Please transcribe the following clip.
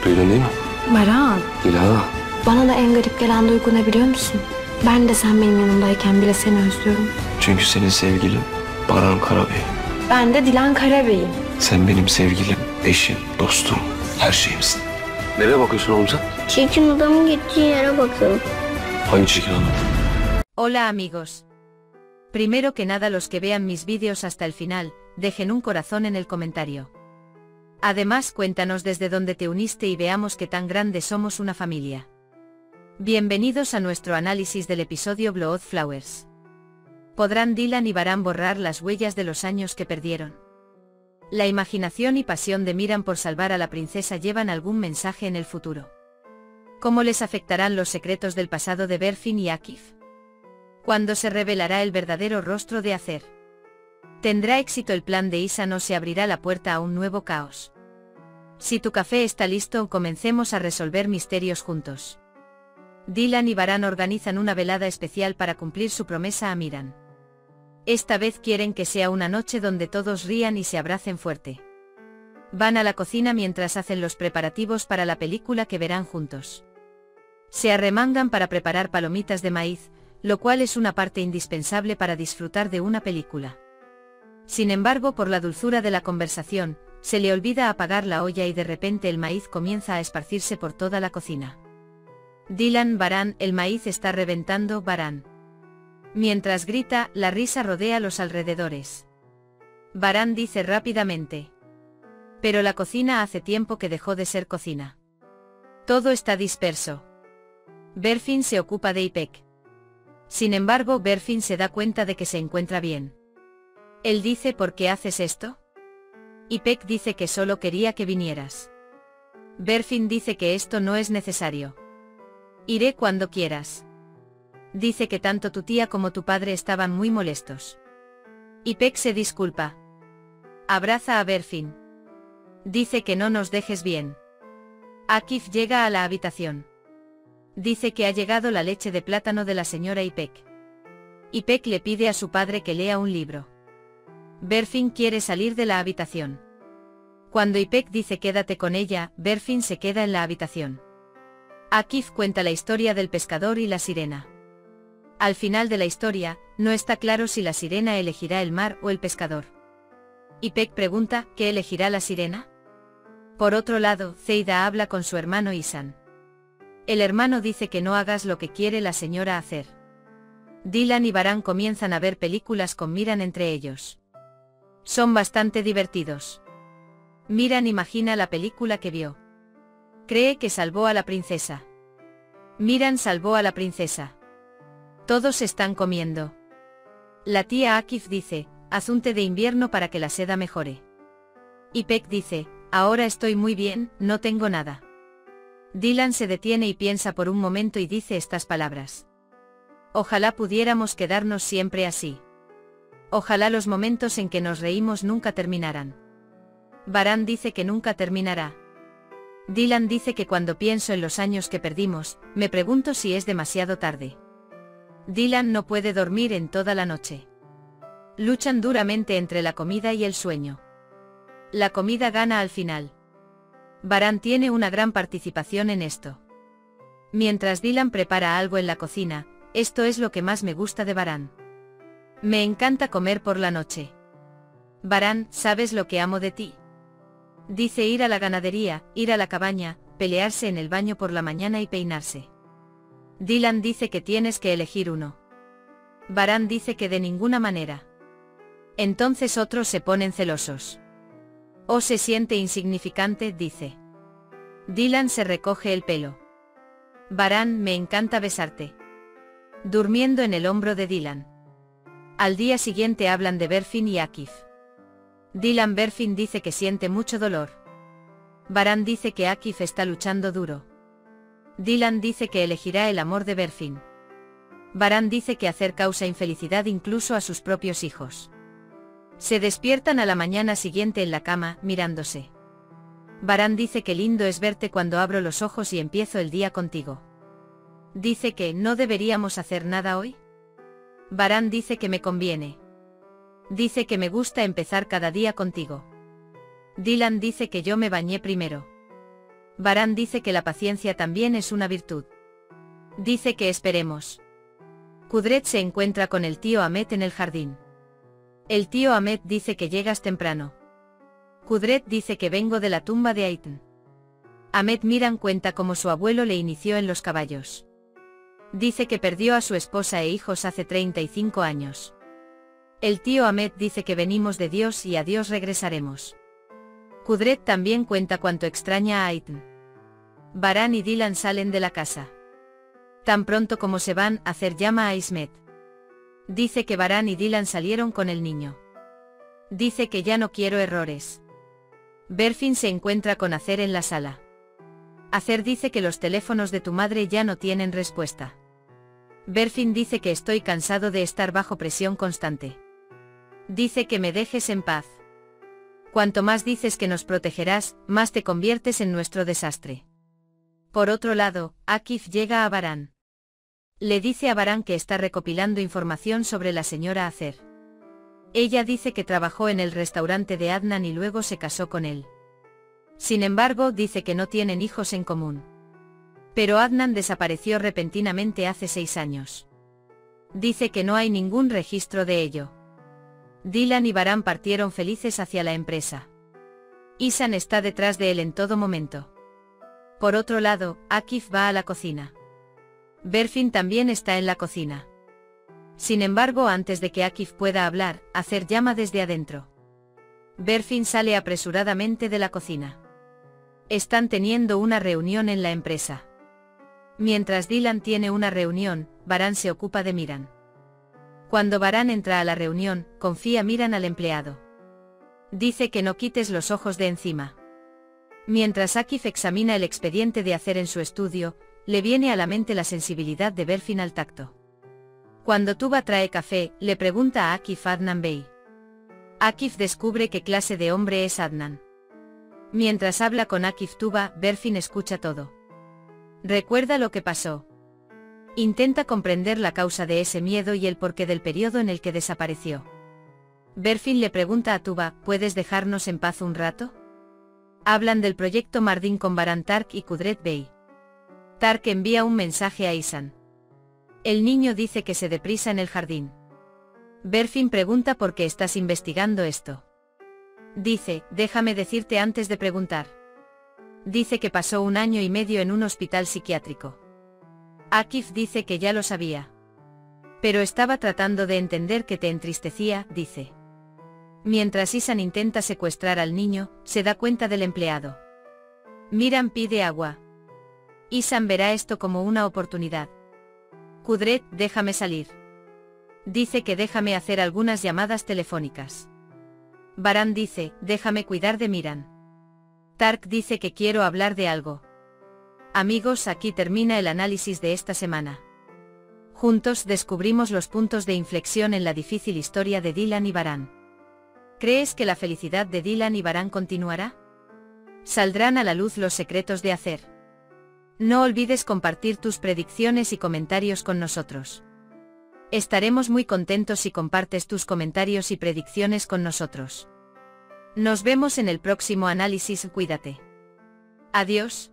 Duydun değil mi? Baran, Dila. bana da en garip gelen duygu ne biliyor musun? Ben de sen benim yanımdayken bile seni özlüyorum. Çünkü senin sevgilin Baran Karabey. Ben de Dilan Karabey'im. Sen benim sevgilim, eşim, dostum, her şeyimsin. Nereye bakıyorsun oğlum sen? Çirkin adamın gittiği yere bakalım. Hangi çirkin adam? Hola amigos. Primero que nada, los que vean mis vídeos hasta el final, dejen un corazón en el comentario. Además, cuéntanos desde dónde te uniste y veamos qué tan grande somos una familia. Bienvenidos a nuestro análisis del episodio Blood Flowers. ¿Podrán Dylan y Baran borrar las huellas de los años que perdieron? La imaginación y pasión de Miran por salvar a la princesa llevan algún mensaje en el futuro. ¿Cómo les afectarán los secretos del pasado de Berfin y Akif? ¿Cuándo se revelará el verdadero rostro de Acer? ¿Tendrá éxito el plan de Isan o se abrirá la puerta a un nuevo caos? Si tu café está listo, comencemos a resolver misterios juntos. Dylan y Baran organizan una velada especial para cumplir su promesa a Miran. Esta vez quieren que sea una noche donde todos rían y se abracen fuerte. Van a la cocina mientras hacen los preparativos para la película que verán juntos. Se arremangan para preparar palomitas de maíz, lo cual es una parte indispensable para disfrutar de una película. Sin embargo, por la dulzura de la conversación, se le olvida apagar la olla y de repente el maíz comienza a esparcirse por toda la cocina. Dylan, Baran, el maíz está reventando, Baran. Mientras grita, la risa rodea los alrededores. Baran dice rápidamente. Pero la cocina hace tiempo que dejó de ser cocina. Todo está disperso. Berfin se ocupa de Ipek. Sin embargo, Berfin se da cuenta de que se encuentra bien. Él dice: ¿por qué haces esto? Ipek dice que solo quería que vinieras. Berfin dice que esto no es necesario. Iré cuando quieras. Dice que tanto tu tía como tu padre estaban muy molestos. Ipek se disculpa. Abraza a Berfin. Dice que no nos dejes bien. Akif llega a la habitación. Dice que ha llegado la leche de plátano de la señora Ipek. Ipek le pide a su padre que lea un libro. Berfin quiere salir de la habitación. Cuando Ipek dice quédate con ella, Berfin se queda en la habitación. Akif cuenta la historia del pescador y la sirena. Al final de la historia, no está claro si la sirena elegirá el mar o el pescador. Ipek pregunta: ¿qué elegirá la sirena? Por otro lado, Zeida habla con su hermano Isan. El hermano dice que no hagas lo que quiere la señora hacer. Dylan y Baran comienzan a ver películas con Miran entre ellos. Son bastante divertidos. Miran imagina la película que vio. Cree que salvó a la princesa. Miran salvó a la princesa. Todos están comiendo. La tía Akif dice: haz un té de invierno para que la seda mejore. Ipek dice: ahora estoy muy bien, no tengo nada. Dylan se detiene y piensa por un momento y dice estas palabras. Ojalá pudiéramos quedarnos siempre así. Ojalá los momentos en que nos reímos nunca terminaran. Baran dice que nunca terminará. Dylan dice que cuando pienso en los años que perdimos, me pregunto si es demasiado tarde. Dylan no puede dormir en toda la noche. Luchan duramente entre la comida y el sueño. La comida gana al final. Baran tiene una gran participación en esto. Mientras Dylan prepara algo en la cocina, esto es lo que más me gusta de Baran. Me encanta comer por la noche. Baran, ¿sabes lo que amo de ti? Dice ir a la ganadería, ir a la cabaña, pelearse en el baño por la mañana y peinarse. Dylan dice que tienes que elegir uno. Baran dice que de ninguna manera. Entonces otros se ponen celosos. O se siente insignificante, dice. Dylan se recoge el pelo. Baran, me encanta besarte. Durmiendo en el hombro de Dylan. Al día siguiente hablan de Berfin y Akif. Dylan Berfin dice que siente mucho dolor. Baran dice que Akif está luchando duro. Dylan dice que elegirá el amor de Berfin. Baran dice que hacer causa infelicidad incluso a sus propios hijos. Se despiertan a la mañana siguiente en la cama, mirándose. Baran dice que lindo es verte cuando abro los ojos y empiezo el día contigo. Dice que no deberíamos hacer nada hoy. Baran dice que me conviene. Dice que me gusta empezar cada día contigo. Dylan dice que yo me bañé primero. Baran dice que la paciencia también es una virtud. Dice que esperemos. Kudret se encuentra con el tío Ahmet en el jardín. El tío Ahmet dice que llegas temprano. Kudret dice que vengo de la tumba de Ayten. Ahmet Miran cuenta cómo su abuelo le inició en los caballos. Dice que perdió a su esposa e hijos hace 35 años. El tío Ahmet dice que venimos de Dios y a Dios regresaremos. Kudret también cuenta cuánto extraña a Ayten. Baran y Dilan salen de la casa. Tan pronto como se van, Acer llama a Ismet. Dice que Baran y Dilan salieron con el niño. Dice que ya no quiero errores. Berfin se encuentra con Acer en la sala. Acer dice que los teléfonos de tu madre ya no tienen respuesta. Berfin dice que estoy cansado de estar bajo presión constante. Dice que me dejes en paz. Cuanto más dices que nos protegerás, más te conviertes en nuestro desastre. Por otro lado, Akif llega a Baran. Le dice a Baran que está recopilando información sobre la señora Acer. Ella dice que trabajó en el restaurante de Adnan y luego se casó con él. Sin embargo, dice que no tienen hijos en común. Pero Adnan desapareció repentinamente hace 6 años. Dice que no hay ningún registro de ello. Dilan y Baran partieron felices hacia la empresa. Isan está detrás de él en todo momento. Por otro lado, Akif va a la cocina. Berfin también está en la cocina. Sin embargo, antes de que Akif pueda hablar, Acer llama desde adentro. Berfin sale apresuradamente de la cocina. Están teniendo una reunión en la empresa. Mientras Dilan tiene una reunión, Baran se ocupa de Miran. Cuando Baran entra a la reunión, confía Miran al empleado. Dice que no quites los ojos de encima. Mientras Akif examina el expediente de Acer en su estudio, le viene a la mente la sensibilidad de Berfin al tacto. Cuando Tuba trae café, le pregunta a Akif Adnan Bey. Akif descubre qué clase de hombre es Adnan. Mientras habla con Akif Tuba, Berfin escucha todo. Recuerda lo que pasó. Intenta comprender la causa de ese miedo y el porqué del periodo en el que desapareció. Berfin le pregunta a Tuba, ¿puedes dejarnos en paz un rato? Hablan del proyecto Mardin con Baran Tark y Kudret Bey. Tark envía un mensaje a Isan. El niño dice que se deprisa en el jardín. Berfin pregunta por qué estás investigando esto. Dice, déjame decirte antes de preguntar. Dice que pasó 1 año y medio en un hospital psiquiátrico. Akif dice que ya lo sabía. Pero estaba tratando de entender que te entristecía, dice. Mientras Isan intenta secuestrar al niño, se da cuenta del empleado. Miran pide agua. Isan verá esto como una oportunidad. Kudret, déjame salir. Dice que déjame hacer algunas llamadas telefónicas. Baran dice, déjame cuidar de Miran. Tark dice que quiero hablar de algo. Amigos, aquí termina el análisis de esta semana. Juntos descubrimos los puntos de inflexión en la difícil historia de Dilan y Baran. ¿Crees que la felicidad de Dilan y Baran continuará? ¿Saldrán a la luz los secretos de Acer? No olvides compartir tus predicciones y comentarios con nosotros. Estaremos muy contentos si compartes tus comentarios y predicciones con nosotros. Nos vemos en el próximo análisis, cuídate. Adiós.